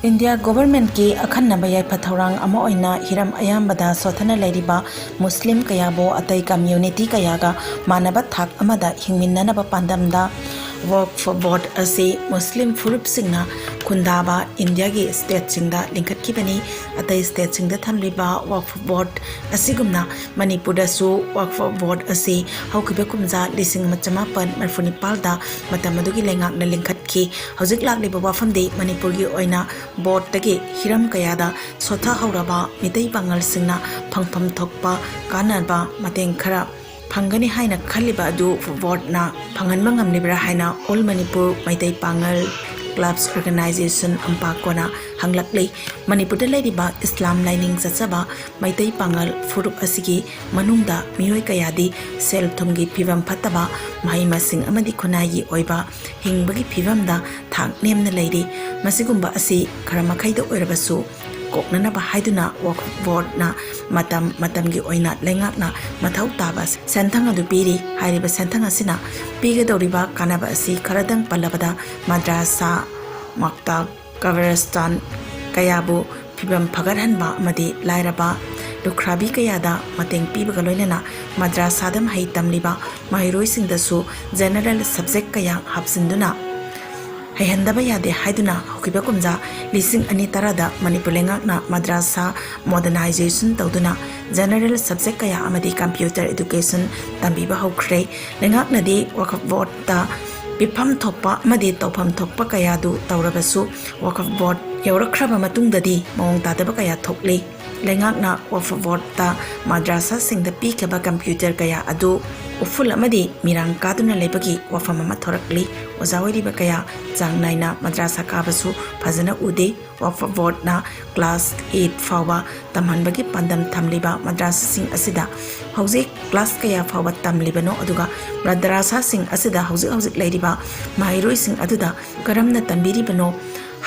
India government ki akhanna bayai pathaurang ama oina hiram ayambada sothana leiriba Muslim kayabo atai community kayaga manaba thak amada hingminnana ba pandamda work for board ase Muslim furup singna khundaba India gi state singda lingkhat kibani atai state singda thamliba work for board asigumna Manipur da su work for board ase haukibe kumja lising machama pan marfuni palda matamadugi lengak na lingkhat ki hojik lakliba wafamde Manipur gi oina board tagi hiram kayada sotha hauraba mitai bangal singna phangpham thokpa kanaba mateng khara phangani haina khaliba adu board na phangan mangam libra haina all Manipur maitai pangal clubs organization ampakona hanglakle Manipur da leriba Islam lining sachaba maitai pangal furup asigi manungda miyoi kayadi sel thumgi phivam phataba mahai masing amadi khunai oiba hingbagi phivamda thak nemna leiri masigumba asi kharamakhai da oirabasu koknana ba haiduna work board na matam gi oina lengak na mathau tabas senthang adu piri hairiba senthang asina pige doriba kanaba asi kharadang palabada madrasa maktab kaverstan kayabu phibam phagarhan ba amadi lairaba lukhrabi kayada mateng pibaga loinana madrasa dam hai tamliba mairoi singdasu general subject kaya hapsinduna Hayandaba yade haiduna hukiba kumja lising ani tarada Manipur lengakna madrasa modernization tawduna general subject kaya amadi computer education tambiba hokre lengakna di wakaf board ta bifam thokpa amadi tawpham thokpa kaya du tawrabasu wakaf board yawrakraba matungdadi mawong tadaba kaya thokle lengakna wakaf board ta madrasa singda pikaba computer kaya adu uful amadi mirang kaduna lebagi wafam ama thorakli ozawari bakaya jangnaina madrasa kabasu phajana ude wafa board na class 8 fawa tamhanbagi pandam thamliba madrasa sing asida hauzik class kaya fawa tamlibano aduga madrasa sing asida hauzik leiriba mairoi sing aduda karamna tambiri bano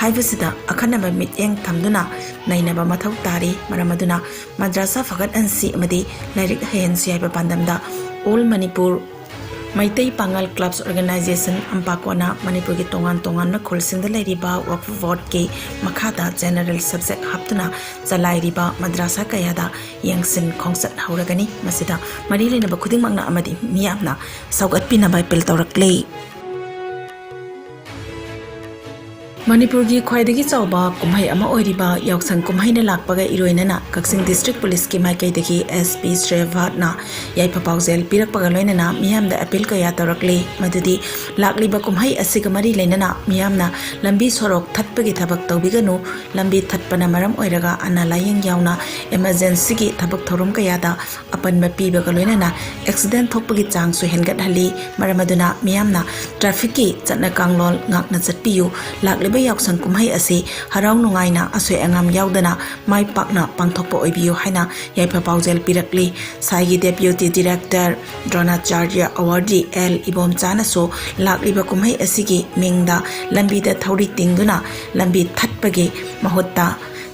haibasida akhanaba mityeng thamduna nainaba mathau tari maramaduna madrasa fagat ansi amadi lairik hensi haiba pandamda all Manipur Maitai Pangal Clubs Organization Ampakona Manipur ki tongan na khulsingda leiriba work for board ke makhada general subject haptuna chalairiba madrasa kayada yangsin khongsat hauragani masida mari lena ba khuding mangna amadi miyamna saugat pina bai pel tawrakle Manipur ki khwaidagi chawba kumhai ama oiriba yaksang kumhai na lakpaga iroinana Kaksing district police ki maikai dagi SP Srevat na yaipa paujel pirakpaga loinana miyamda appeal kaya tawrakle madudi lakliba kumhai asiga mari leinana miyamna lambi sorok thatpagi thabak tawbiganu lambi thatpana maram oiraga ana layeng yauna emergency ki thabak thorum kaya da apanba pibaga loinana accident thokpagi chang su hengat hali maramaduna miyamna traffic ki chatna kanglol ngakna chatpiyu lakliba yaksang kumhai ase harau nungaina asoi angam yaudana mai pakna pangthokpa oibiyo haina yaipa paujel pirakli saigi deputy director Dronacharya awardee L ibom chana so lakliba kumhai asigi mingda lambi da thauri tingduna lambi thatpagi mahutta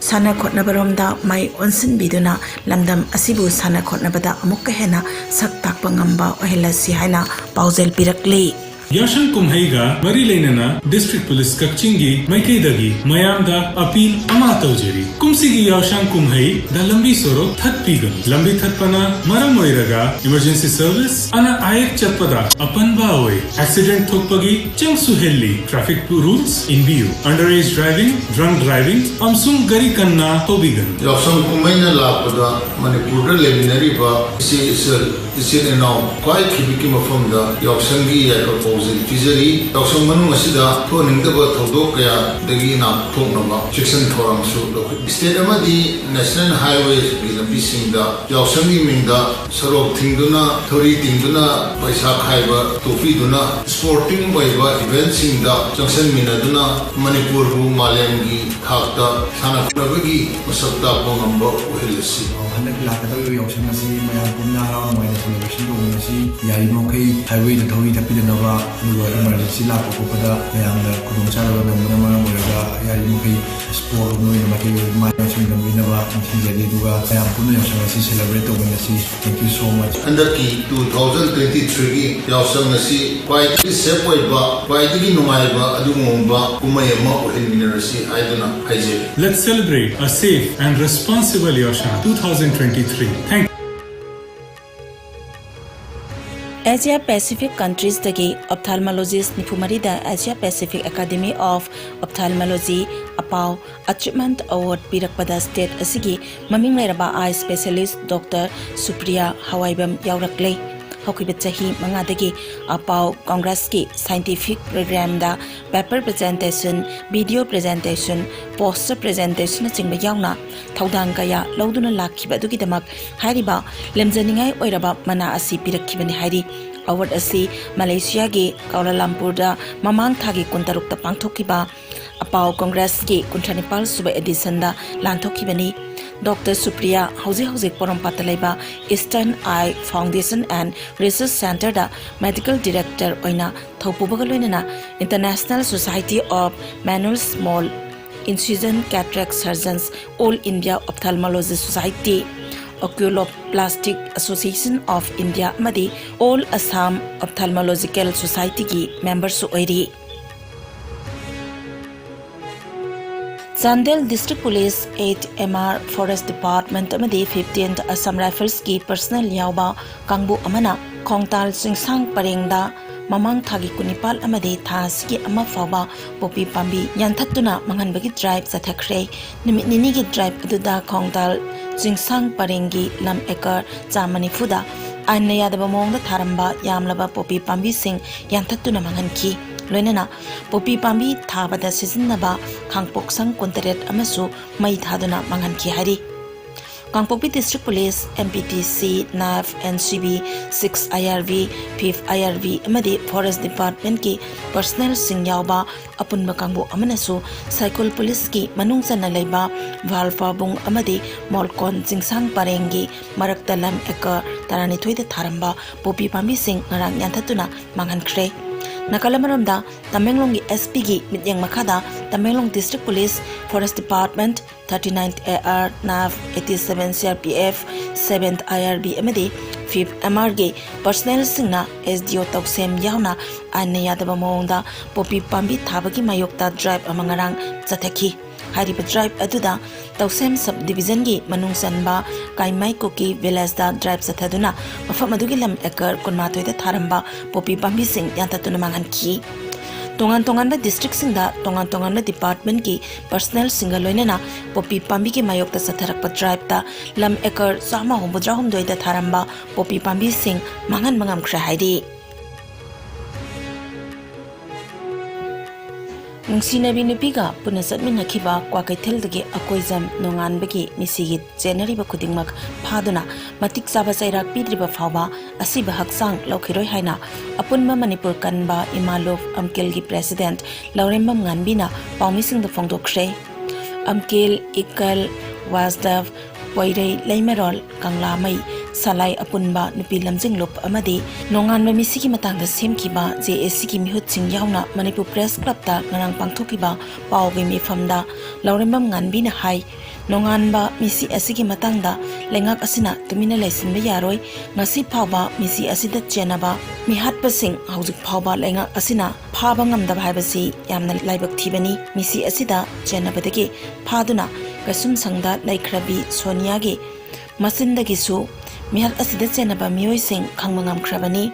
sana khotnabaromda mai onsin biduna lamdam asibu sana khotnabada amukka hena sak takpa ngamba ohelasi haina paujel pirakli Yashan Kumhaiga Mari Lenana District Police Kakchingi Maikaidagi Mayamda Appeal Ama Taujeri Kumsigi Yashan Kumhai Da Lambi Soro Thatpigan Lambi Thatpana Maramoiraga Emergency Service Ana Ayak Chatpada Apanba Oi Accident Thokpagi Chang Suhelli Traffic Rules in Biu Underage Driving Drunk Driving Amsung Gari Kanna Tobigan Yashan Kumhai na Lapada Manipur Leminari Ba Isi Now Quite Kibiki Mafunda Yashangi Yakapos Fizari, Dawson Manu Asida, Poningaba Todok Kaya, Dagina, Ponaba, Jackson Toram Su, State Amadi, National Highways, Gilambi Singda, Yawsangi Minda, Sarok Tingduna, Tori Tingduna, Paisak Haiba, Tofi Duna, Sporting Baiba, Event Singda, Jackson Minaduna, Manipur Malangi, Hakta, Sana Nabagi, Masakta Ponamba, Uhilasi. हंदक लाकदब यावसन असी मयाम पुमना Rao Moin celebration तौबन असी याइबो मखै highway the थौई थपिदनबा दुगा emergency लाको कोपदा मयामना खुदुम चालबा नमना मरम ओरगा याइबो मखै sport नोइन मखै mine SIM नमिनबा निथिजदे दुगा मयाम पुमना यावसन असी celebrate तौबन असी thank you so much अंदर की 2023 की यावसन असी क्वाइ सेफ ओइबा क्वाइ दिगी नुमाइबा अदुमोंबा कुमै अमा ओहिनमिनरसी आइदुना हाइजे Let's celebrate a safe and responsible Yoshan 2023. Thank you. Asia Pacific countries dagi ophthalmologist nifumarida Asia Pacific Academy of Ophthalmology apau achievement award pirakpada state asigi maming leraba eye specialist Dr. Supriya Hawaibam yaurakle hokiba chahi mangadagi apau congress ki scientific program da paper presentation video presentation poster presentation chingba yauna thaudang kaya lauduna lakhiba dugi damak hariba lemjaningai oiraba mana asi pirakhibani hari award asi Malaysia gi Kuala Lumpur da mamang thagi kuntaruk ta pangthokiba apau congress ki 39 suba edition da lanthokibani Dr. Supriya Hauzi Porampatalaiba Eastern Eye Foundation and Research Center da Medical Director oina Thaupubagalunana International Society of Manual Small Incision Cataract Surgeons All India Ophthalmology Society Oculoplastic Association of India Madi All Assam Ophthalmological Society ki members su oiri Chandel District Police 8 MR Forest Department amadi 15th Assam Rifles ki personnel yauba kangbu amana Khongtal Singsang Parengda mamang thagi kunipal amadi thasiki ama fawba popi pambi yanthatuna manganbagi drive sathakre nimit nini gi drive aduda Khongtal Singsang Parengi lam ekar chamani fuda anna yadaba mongda tharamba yamlaba popi pambi sing yanthatuna manganki loinana popi pambi thabada sizinaba khangpoksang kontaret amasu mai thaduna manganki hari Kangpokpi District Police MPTC NAF NCB 6 IRV 5 IRV amadi Forest Department ki personnel sing yauba apunba kangbu amanasu Cycle Police ki manung chana leiba Valfabung amadi Molkon Jingsang Parengi marakta lam ekar tarani thoida tharamba popi pambi sing ngarang yanthatuna mangankre Nakalamaranda, Tamenglong SP gi mityang makada, Tamenglong District Police, Forest Department, 39th AR, NAV, 87 CRPF, 7th IRB MD, 5th MRG, personnel singna SDO Toksem yauna, Anna Yadaba Monda, Popi Pambi Tabaki Mayokta drive amangarang Zataki. Hariba drive aduda Tausem subdivision gi manung sanba Kaimai Koki village da drive sathaduna mafam adugi lam ekar kunmatoi da tharamba popi pambi sing yantatuna mangan ki tongan ba district sing da tongan ba department ki personnel singa loinena popi pambi ki mayok ta satharak pa drive ta lam ekar sama hombudra homdoi da tharamba popi pambi sing mangan mangam khra hairi Nungsinabi nupiga punasatminakiba kwakaithildagi akoizam nonganbagi misigi jenariba khudingmak phaduna matik saba sairak pidriba phawba asiba haksang lokhiroi haina apunma Manipur kanba Imalov Amkelgi president Laurembam Nganbina paumising the phongdokre Amkel Ikal Wasdav Poirei Leimerol Kanglamai Salai Apunba Nupi Lamjing Lop Amadi Nongan Misiki Matanga Simkiba JSC ki mihut sing yauna Manipur Press Club ta ngarang pangthokiba pawge mi famda Laurembam Nganbina hai Nongan ba misi asigi matangda lengak asina tumina laisinba yaroi ngasi phawba misi asida chenaba mihat pasing haujik phawba lengak asina phaba ngamda bhaibasi yamna laibak thibani misi asida chenabadagi phaduna kasum sangda laikrabi Sonia gi masindagi su mihat asida chenaba mioi sing khangmangam khrabani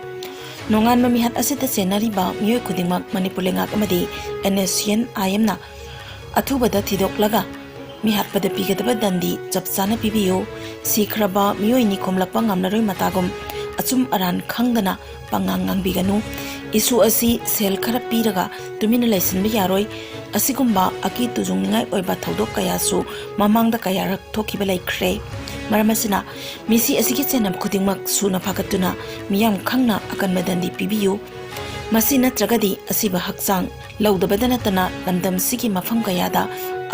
nongan ma mihat asida chenariba mioi khudingmak Manipur lengak amadi NSCN IMna athubada thidoklaga mihat pada pigadaba dandi chapchana pibiyo sikhraba mioi ni khomlakpa ngamlaroi matagum achum aran khangdana pangangang biganu isu asi sel khara piraga tumina laisinba yaroi asigumba aki tujungngai oiba thodok kayasu mamangda kayarak thokiba laikre maramasina misi asigi chenam khudingmak suna phagatuna miyam khangna akanma dandi pibiyo masina tragadi asiba haksang laudabadana tana lamdam sigi mafam kayada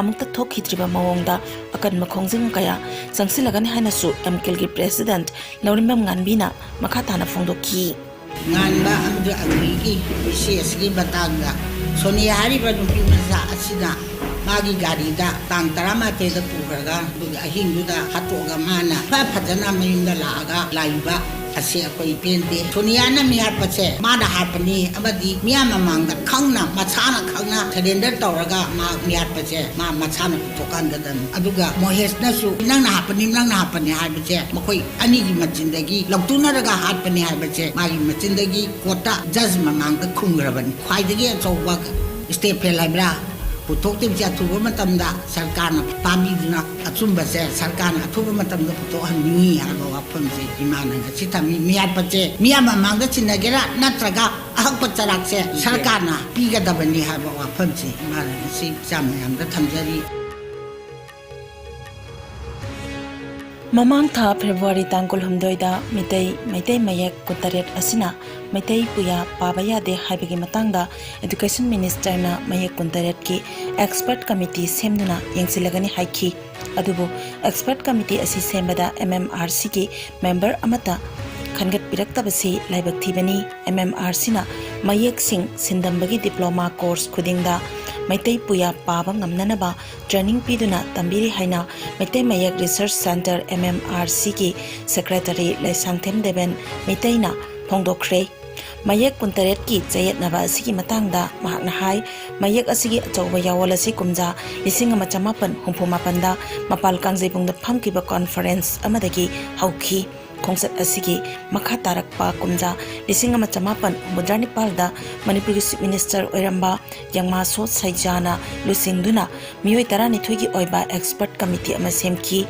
amukta thokhidriba mawongda akan makhongjing kaya sangsilagani hainasu MKL gi president Laurimbam Nganbina makhatana phongdokhi nganba amdu agrigi CSG batanga Sonia hariba nupi maza asida magi gari da tang tarama te da pugraga duga hinduda hatoga mana fa phajana mayunda laaga laiba ase akoi pente Sonia na mi hat pache mana hapani amadi miya mamanga khangna machana khangna surrender tawraga ma mi hat pache ma machana thokan gadan aduga mohesh na su nang na hapani ha bache makoi ani gi machindagi longtuna raga hat pani ha bache magi machindagi kota judge mamanga khungraban khwaidagi achawwa step laibra putok tim jatuh matamda sarkarna pamidna atsumba se sarkarna athuba matamda putok hanni aba wapam se imana chitami miat pache miyama mangda chinagera natraga ahak pacharak se sarkarna piga dabani haba wapam se imana si jamyamda thamjari Mamang tha February tangkol humdoida Maitai Mayak Kutaret asina Maitai Puya Pabaya de haibagi matangda Education Minister na Mayak Kutaret ki expert committee semduna yengsilagani haiki adubu expert committee asi sembada MMRC ki member amata khangat piraktabasi laibak thibani MMRC na Mayak Singh sindambagi diploma course khudingda Maitai Puya Paba ngamnanaba training piduna tambiri haina Maitai Mayak Research Center MMRC ki secretary Laisangthem Deben Maitai na phongdokre Mayak Kuntaret ki chayatnaba asigi matangda mahakna hai Mayak asigi achawba yawal asi kumja 1968 da mapal kangjepungda phamkiba conference amadagi hauki Kongsat asigi makha tarakpa kumja 1969 da Manipuri Chief Minister oiramba Yangma So Saijana lusingduna mioi 12 gi oiba expert committee ama semki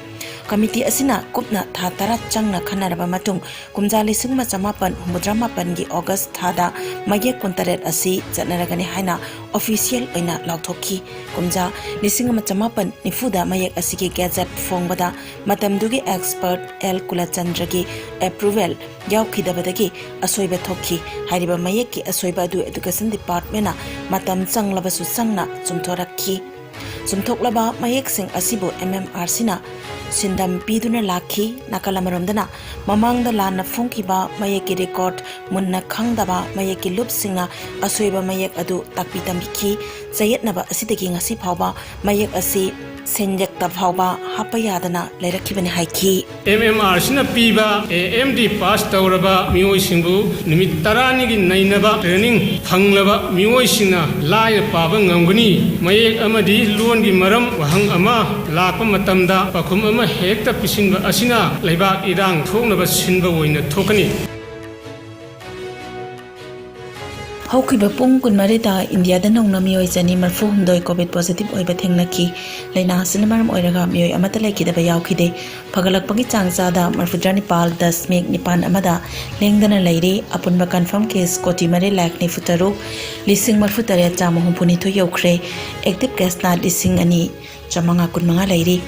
committee asina kupna tha tara changna khanaraba matung kumja 1968 gi August thada Mayak Kuntaret asi janaragani haina official oina lauthoki kumja 1990 da Mayak asigi gazette fongbada matamdugi expert L Kulachandra gi approval yaukidabadagi asoiba thokki hariba Mayak ki asoiba du education department na matam changlabasu changna chumthorakki chumthoklaba Mayak Singh asibu MMRC na sindam piduna lakhi nakalamaromdana mamangda lana phongkiba Mayak ki record munna khangdaba Mayak ki lup singna asoiba Mayak adu takpi tambiki chayatnaba asidagi ngasi phawba Mayak asi senjak tabhawba hapayadana leirakibani haiki MMRC na piba AMD pass tawraba mioi singbu nimit tarani gi nainaba training phanglaba mioi singna lai paba ngamguni Mayak amadi luon gi maram wahang ama lakpa matamda pakhum ama hekta pisinba asina leibak irang thoknaba sinba oina thokani Haukiba pung kunmarida India da nongna mioi jani marfu humdoi COVID positive oiba thengnaki leina sinamaram oiraga mioi amata lekidaba yaukide phagalakpagi changchada marfudrani pal 10.9 amada lengdana leiri apunba confirm case koti mare lakh ni futaru lising marfutare chama humpuni tho yaukre active case na lising ani chamanga kunmanga leiri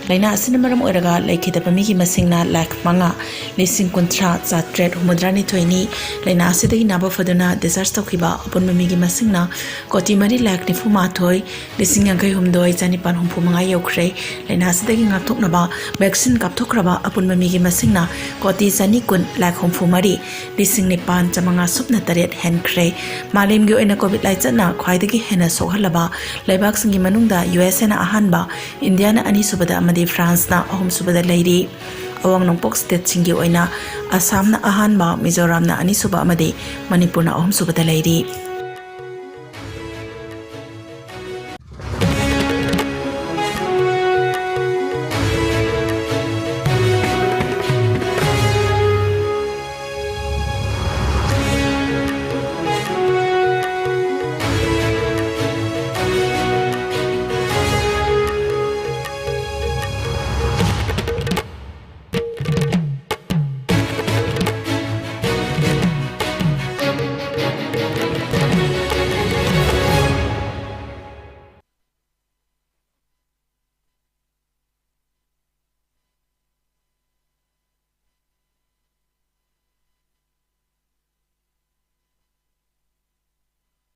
leina sinamaram oiraga lekidaba migi masingna lakh manga lising kuntra chatret humudrani thoini leina asidagi naba faduna disaster tokhiba apun migi masingna koti mari lakh ni fuma thoi lising angai humdoi jani pan humpu manga yaukre leina asidagi ngathoknaba vaccine kapthokraba apun migi masingna koti jani kun lakh humpu mari lising ni pan chamanga supna taret henkre malemgi oina covid lai chana khwaidagi hena sohalaba laibak singi manungda USA na ahanba India na ani subada France na ahum subada leiri awang nongpok state singi oina Assam na ahanba Mizoram na ani suba amade Manipur na ahum subada leiri